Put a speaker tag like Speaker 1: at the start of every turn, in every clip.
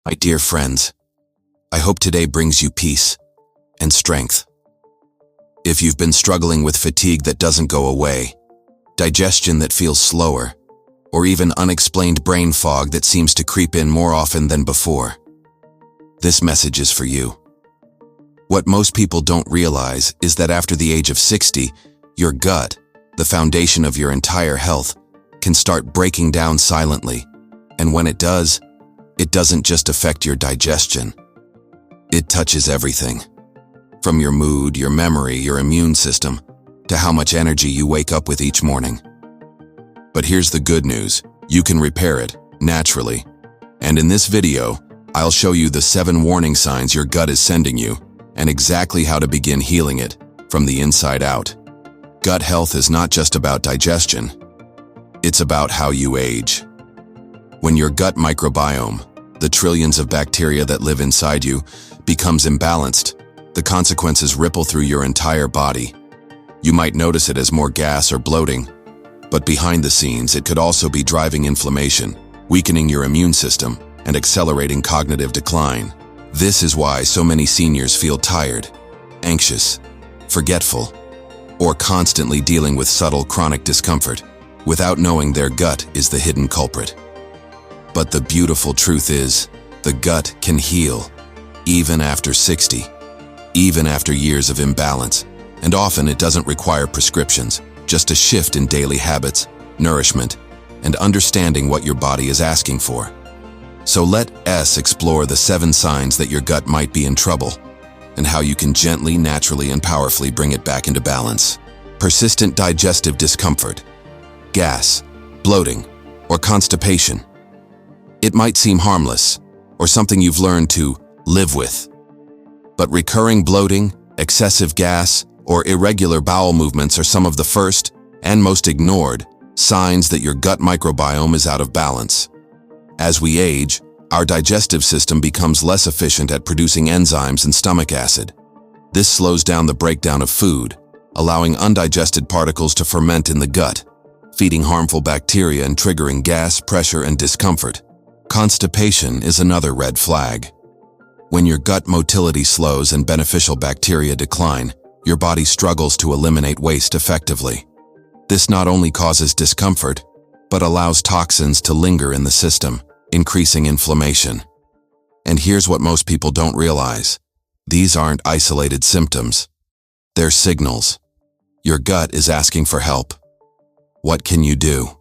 Speaker 1: My dear friends, I hope today brings you peace and strength. If you've been struggling with fatigue that doesn't go away, digestion that feels slower, or even unexplained brain fog that seems to creep in more often than before, this message is for you. What most people don't realize is that after the age of 60, your gut, the foundation of your entire health, can start breaking down silently, and when it does, it doesn't just affect your digestion. It touches everything. From your mood, your memory, your immune system, to how much energy you wake up with each morning. But here's the good news. You can repair it, naturally. And in this video, I'll show you the 7 warning signs your gut is sending you, and exactly how to begin healing it, from the inside out. Gut health is not just about digestion. It's about how you age. When your gut microbiome, the trillions of bacteria that live inside you, becomes imbalanced, the consequences ripple through your entire body. You might notice it as more gas or bloating, but behind the scenes it could also be driving inflammation, weakening your immune system, and accelerating cognitive decline. This is why so many seniors feel tired, anxious, forgetful, or constantly dealing with subtle chronic discomfort, without knowing their gut is the hidden culprit. But the beautiful truth is, the gut can heal, even after 60, even after years of imbalance, and often it doesn't require prescriptions, just a shift in daily habits, nourishment, and understanding what your body is asking for. So let us explore the 7 signs that your gut might be in trouble, and how you can gently, naturally, and powerfully bring it back into balance. Persistent digestive discomfort, gas, bloating, or constipation. It might seem harmless, or something you've learned to live with. But recurring bloating, excessive gas, or irregular bowel movements are some of the first, and most ignored, signs that your gut microbiome is out of balance. As we age, our digestive system becomes less efficient at producing enzymes and stomach acid. This slows down the breakdown of food, allowing undigested particles to ferment in the gut, feeding harmful bacteria and triggering gas, pressure, and discomfort. Constipation is another red flag. When your gut motility slows and beneficial bacteria decline, your body struggles to eliminate waste effectively. This not only causes discomfort, but allows toxins to linger in the system, increasing inflammation. And here's what most people don't realize. These aren't isolated symptoms. They're signals. Your gut is asking for help. What can you do?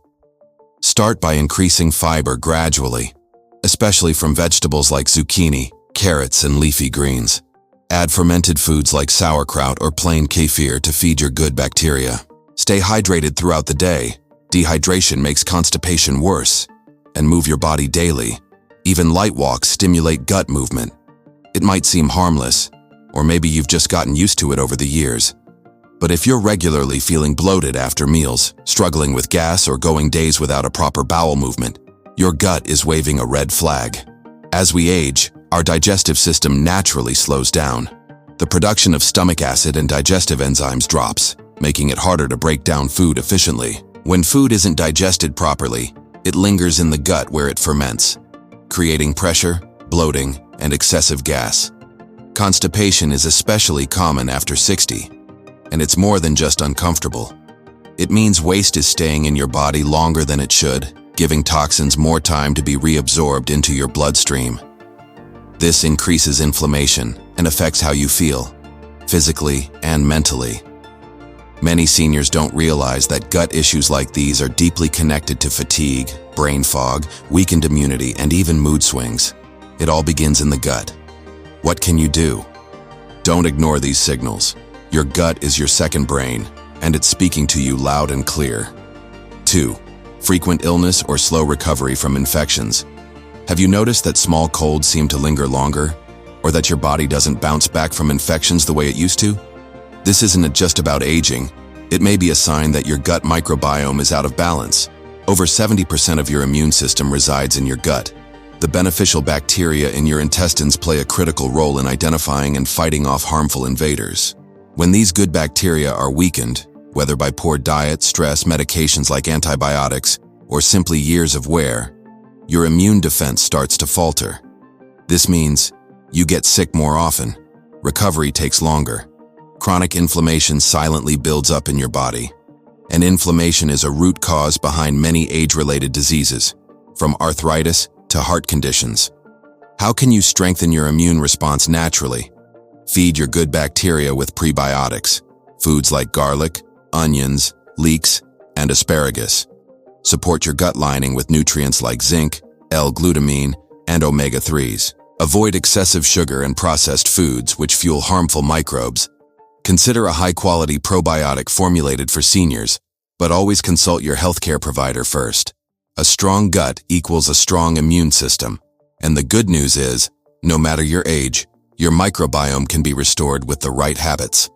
Speaker 1: Start by increasing fiber gradually, especially from vegetables like zucchini, carrots, and leafy greens. Add fermented foods like sauerkraut or plain kefir to feed your good bacteria. Stay hydrated throughout the day. Dehydration makes constipation worse. And move your body daily. Even light walks stimulate gut movement. It might seem harmless, or maybe you've just gotten used to it over the years. But if you're regularly feeling bloated after meals, struggling with gas, or going days without a proper bowel movement, your gut is waving a red flag. As we age, our digestive system naturally slows down. The production of stomach acid and digestive enzymes drops, making it harder to break down food efficiently. When food isn't digested properly, it lingers in the gut where it ferments, creating pressure, bloating, and excessive gas. Constipation is especially common after 60, and it's more than just uncomfortable. It means waste is staying in your body longer than it should, giving toxins more time to be reabsorbed into your bloodstream. This increases inflammation and affects how you feel, physically and mentally. Many seniors don't realize that gut issues like these are deeply connected to fatigue, brain fog, weakened immunity, and even mood swings. It all begins in the gut. What can you do? Don't ignore these signals. Your gut is your second brain, and it's speaking to you loud and clear. 2. Frequent illness or slow recovery from infections. Have you noticed that small colds seem to linger longer, or that your body doesn't bounce back from infections the way it used to? This isn't just about aging. It may be a sign that your gut microbiome is out of balance. Over 70% of your immune system resides in your gut. The beneficial bacteria in your intestines play a critical role in identifying and fighting off harmful invaders. When these good bacteria are weakened, whether by poor diet, stress, medications like antibiotics, or simply years of wear, your immune defense starts to falter. This means you get sick more often, recovery takes longer, chronic inflammation silently builds up in your body, and inflammation is a root cause behind many age-related diseases, from arthritis to heart conditions. How can you strengthen your immune response naturally? Feed your good bacteria with prebiotics, foods like garlic, onions, leeks, and asparagus. Support your gut lining with nutrients like zinc, L-glutamine, and omega-3s. Avoid excessive sugar and processed foods which fuel harmful microbes. Consider a high-quality probiotic formulated for seniors, but always consult your healthcare provider first. A strong gut equals a strong immune system. And the good news is, no matter your age, your microbiome can be restored with the right habits.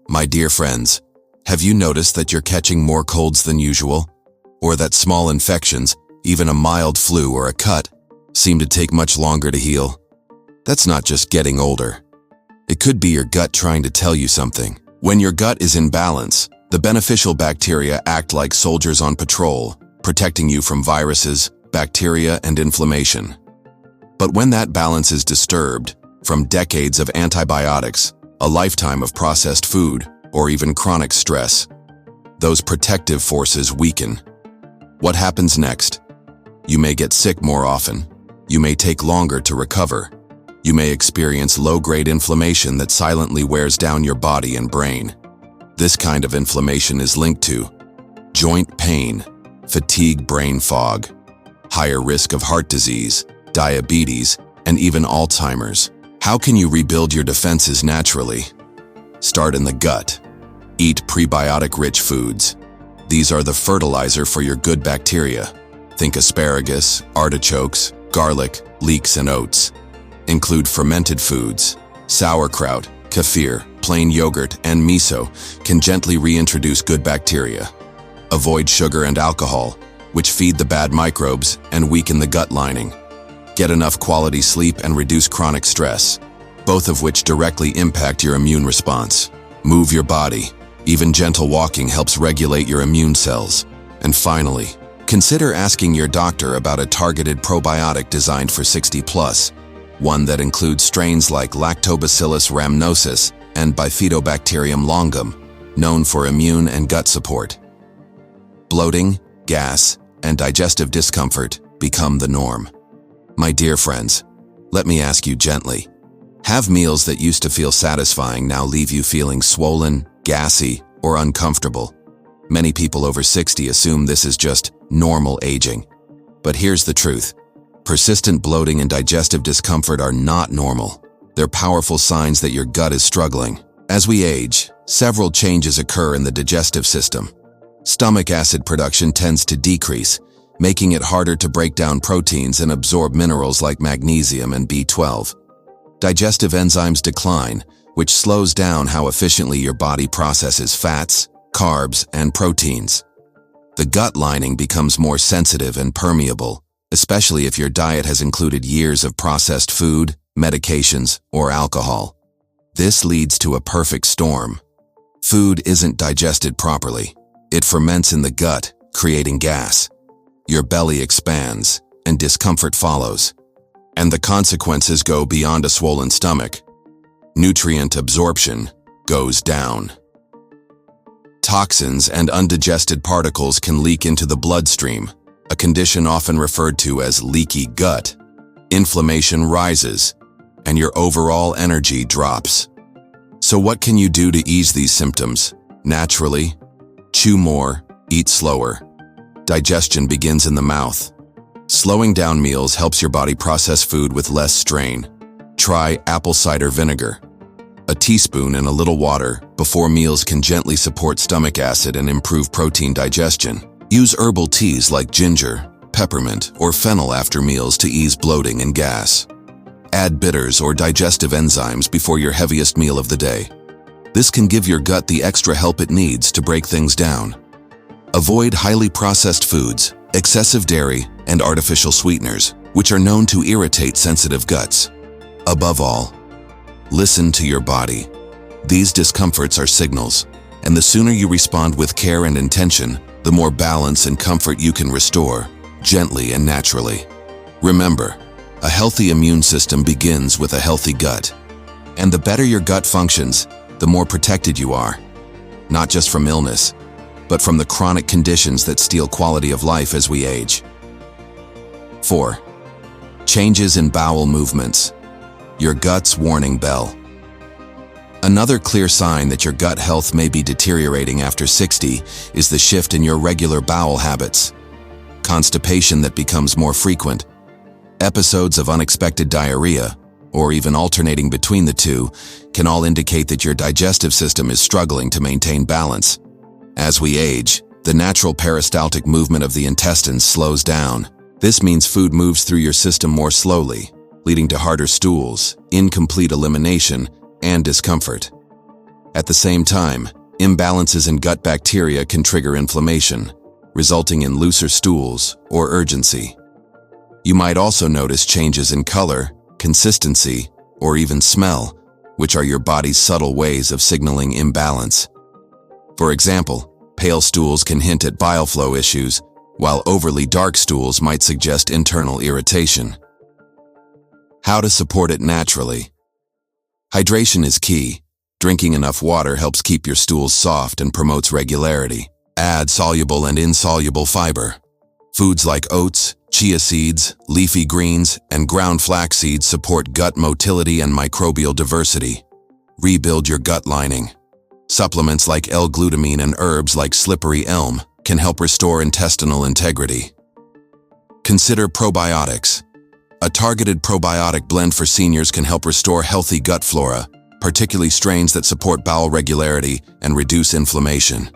Speaker 1: My dear friends, have you noticed that you're catching more colds than usual? Or that small infections, even a mild flu or a cut, seem to take much longer to heal? That's not just getting older. It could be your gut trying to tell you something. When your gut is in balance, the beneficial bacteria act like soldiers on patrol, protecting you from viruses, bacteria, and inflammation. But when that balance is disturbed, from decades of antibiotics, a lifetime of processed food, or even chronic stress, those protective forces weaken. What happens next? You may get sick more often. You may take longer to recover. You may experience low-grade inflammation that silently wears down your body and brain. This kind of inflammation is linked to joint pain, fatigue, brain fog, higher risk of heart disease, diabetes, and even Alzheimer's. How can you rebuild your defenses naturally? Start in the gut. Eat prebiotic-rich foods. These are the fertilizer for your good bacteria. Think asparagus, artichokes, garlic, leeks, and oats. Include fermented foods. Sauerkraut, kefir, plain yogurt, and miso can gently reintroduce good bacteria. Avoid sugar and alcohol, which feed the bad microbes and weaken the gut lining. Get enough quality sleep and reduce chronic stress, both of which directly impact your immune response. Move your body. Even gentle walking helps regulate your immune cells. And finally, consider asking your doctor about a targeted probiotic designed for 60+, one that includes strains like Lactobacillus rhamnosus and Bifidobacterium longum, known for immune and gut support. Bloating, gas, and digestive discomfort become the norm. My dear friends, let me ask you gently, have meals that used to feel satisfying now leave you feeling swollen, gassy, or uncomfortable? Many people over 60 assume this is just normal aging. But here's the truth. Persistent bloating and digestive discomfort are not normal. They're powerful signs that your gut is struggling. As we age, several changes occur in the digestive system. Stomach acid production tends to decrease, making it harder to break down proteins and absorb minerals like magnesium and B12. Digestive enzymes decline, which slows down how efficiently your body processes fats, carbs, and proteins. The gut lining becomes more sensitive and permeable, especially if your diet has included years of processed food, medications, or alcohol. This leads to a perfect storm. Food isn't digested properly. It ferments in the gut, creating gas. Your belly expands, and discomfort follows. And the consequences go beyond a swollen stomach. Nutrient absorption goes down. Toxins and undigested particles can leak into the bloodstream, a condition often referred to as leaky gut. Inflammation rises, and your overall energy drops. So what can you do to ease these symptoms? Naturally, chew more, eat slower. Digestion begins in the mouth. Slowing down meals helps your body process food with less strain. Try apple cider vinegar. A teaspoon in a little water before meals can gently support stomach acid and improve protein digestion. Use herbal teas like ginger, peppermint, or fennel after meals to ease bloating and gas. Add bitters or digestive enzymes before your heaviest meal of the day. This can give your gut the extra help it needs to break things down. Avoid highly processed foods, excessive dairy, and artificial sweeteners, which are known to irritate sensitive guts. Above all, listen to your body. These discomforts are signals, and the sooner you respond with care and intention, the more balance and comfort you can restore, gently and naturally. Remember, A healthy immune system begins with a healthy gut. And the better your gut functions, the more protected you are. Not just from illness, but from the chronic conditions that steal quality of life as we age. 4. Changes in bowel movements. Your gut's warning bell. Another clear sign that your gut health may be deteriorating after 60 is the shift in your regular bowel habits. Constipation that becomes more frequent, episodes of unexpected diarrhea, or even alternating between the two, can all indicate that your digestive system is struggling to maintain balance. As we age, the natural peristaltic movement of the intestines slows down. This means food moves through your system more slowly, leading to harder stools, incomplete elimination, and discomfort. At the same time, imbalances in gut bacteria can trigger inflammation, resulting in looser stools or urgency. You might also notice changes in color, consistency, or even smell, which are your body's subtle ways of signaling imbalance. For example, pale stools can hint at bile flow issues, while overly dark stools might suggest internal irritation. How to support it naturally. Hydration is key. Drinking enough water helps keep your stools soft and promotes regularity. Add soluble and insoluble fiber. Foods like oats, chia seeds, leafy greens, and ground flax seeds support gut motility and microbial diversity. Rebuild your gut lining. Supplements like L-glutamine and herbs like slippery elm can help restore intestinal integrity. Consider probiotics. A targeted probiotic blend for seniors can help restore healthy gut flora, particularly strains that support bowel regularity and reduce inflammation.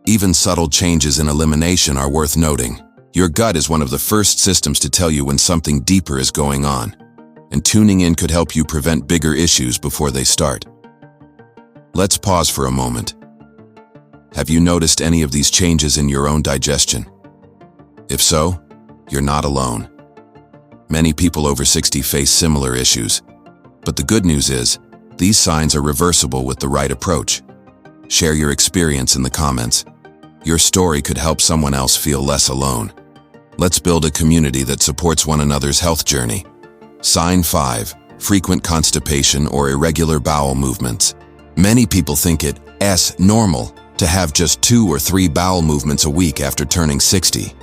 Speaker 1: Even subtle changes in elimination are worth noting. Your gut is one of the first systems to tell you when something deeper is going on, and tuning in could help you prevent bigger issues before they start. Let's pause for a moment. Have you noticed any of these changes in your own digestion? If so, you're not alone. Many people over 60 face similar issues, but the good news is, these signs are reversible with the right approach. Share your experience in the comments. Your story could help someone else feel less alone. Let's build a community that supports one another's health journey. Sign 5. Frequent constipation or irregular bowel movements. Many people think it's normal to have just 2 or 3 bowel movements a week after turning 60.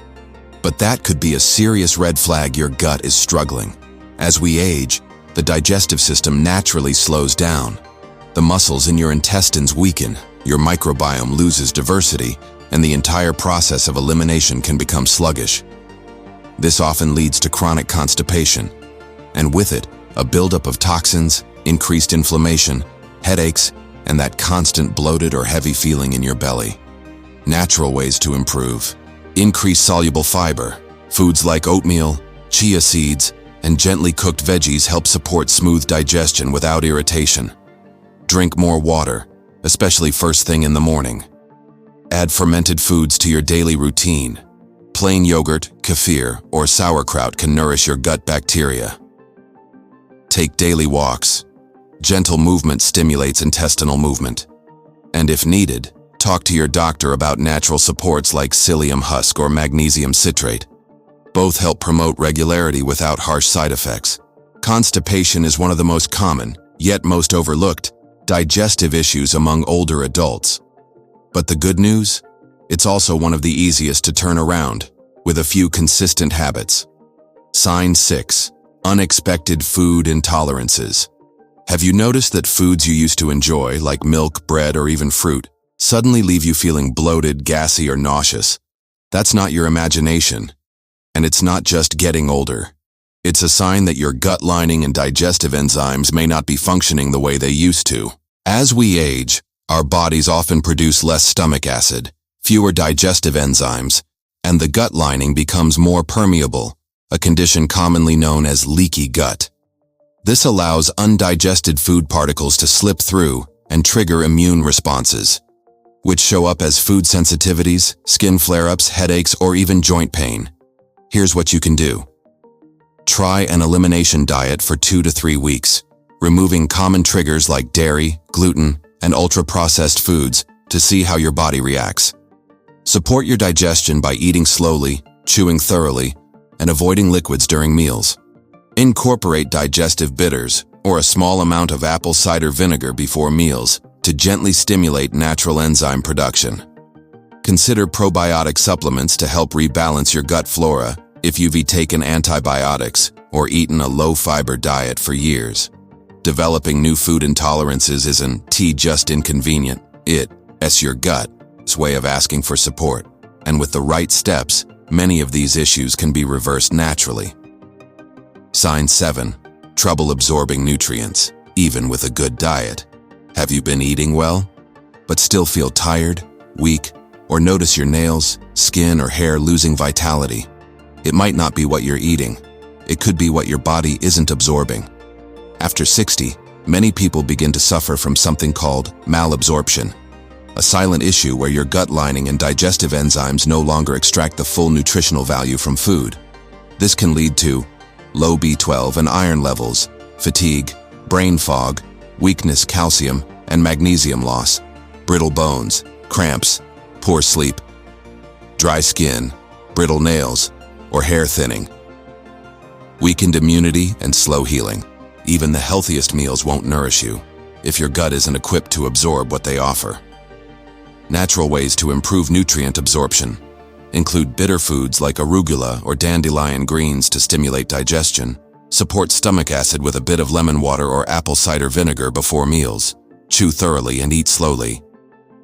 Speaker 1: But that could be a serious red flag your gut is struggling. As we age, the digestive system naturally slows down. The muscles in your intestines weaken, your microbiome loses diversity, and the entire process of elimination can become sluggish. This often leads to chronic constipation, and with it, a buildup of toxins, increased inflammation, headaches, and that constant bloated or heavy feeling in your belly. Natural ways to improve. Increase soluble fiber. Foods like oatmeal, chia seeds, and gently cooked veggies help support smooth digestion without irritation. Drink more water, especially first thing in the morning. Add fermented foods to your daily routine. Plain yogurt, kefir, or sauerkraut can nourish your gut bacteria. Take daily walks. Gentle movement stimulates intestinal movement. And if needed, talk to your doctor about natural supports like psyllium husk or magnesium citrate. Both help promote regularity without harsh side effects. Constipation is one of the most common, yet most overlooked, digestive issues among older adults. But the good news? It's also one of the easiest to turn around, with a few consistent habits. Sign 6. Unexpected food intolerances. Have you noticed that foods you used to enjoy, like milk, bread, or even fruit, suddenly leave you feeling bloated, gassy, or nauseous? That's not your imagination. And it's not just getting older. It's a sign that your gut lining and digestive enzymes may not be functioning the way they used to. As we age, our bodies often produce less stomach acid, fewer digestive enzymes, and the gut lining becomes more permeable, a condition commonly known as leaky gut. This allows undigested food particles to slip through and trigger immune responses, which show up as food sensitivities, skin flare-ups, headaches, or even joint pain. Here's what you can do. Try an elimination diet for 2 to 3 weeks, removing common triggers like dairy, gluten, and ultra-processed foods to see how your body reacts. Support your digestion by eating slowly, chewing thoroughly, and avoiding liquids during meals. Incorporate digestive bitters or a small amount of apple cider vinegar before meals to gently stimulate natural enzyme production. Consider probiotic supplements to help rebalance your gut flora if you've taken antibiotics or eaten a low-fiber diet for years. Developing new food intolerances isn't just inconvenient. It's your gut's way of asking for support. And with the right steps, many of these issues can be reversed naturally. Sign 7. Trouble absorbing nutrients, even with a good diet. Have you been eating well, but still feel tired, weak, or notice your nails, skin, or hair losing vitality? It might not be what you're eating. It could be what your body isn't absorbing. After 60, many people begin to suffer from something called malabsorption, a silent issue where your gut lining and digestive enzymes no longer extract the full nutritional value from food. This can lead to low B12 and iron levels, fatigue, brain fog, weakness, calcium, and magnesium loss, brittle bones, cramps, poor sleep, dry skin, brittle nails, or hair thinning. Weakened immunity and slow healing. Even the healthiest meals won't nourish you if your gut isn't equipped to absorb what they offer. Natural ways to improve nutrient absorption include bitter foods like arugula or dandelion greens to stimulate digestion, support stomach acid with a bit of lemon water or apple cider vinegar before meals, chew thoroughly and eat slowly.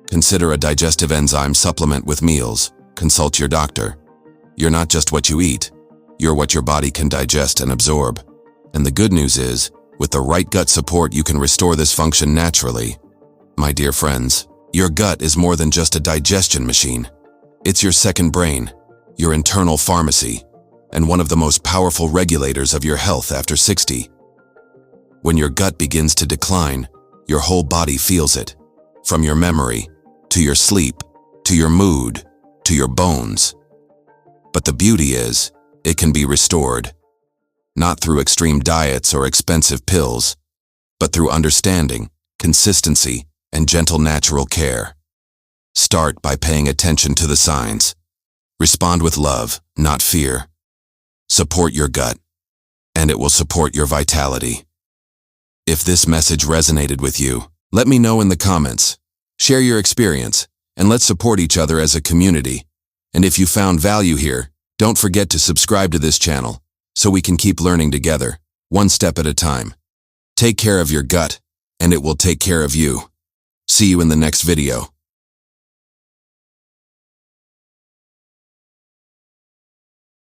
Speaker 1: Consider a digestive enzyme supplement with meals. Consult your doctor. You're not just what you eat, you're what your body can digest and absorb. And the good news is, with the right gut support, you can restore this function naturally. My dear friends, your gut is more than just a digestion machine. It's your second brain, your internal pharmacy, and one of the most powerful regulators of your health after 60. When your gut begins to decline, your whole body feels it, from your memory, to your sleep, to your mood, to your bones. But the beauty is, it can be restored, not through extreme diets or expensive pills, but through understanding, consistency, and gentle natural care. Start by paying attention to the signs. Respond with love, not fear. Support your gut, and it will support your vitality. If this message resonated with you, let me know in the comments. Share your experience, and let's support each other as a community. And if you found value here, don't forget to subscribe to this channel so we can keep learning together, one step at a time. Take care of your gut, and it will take care of you. See you in the next video.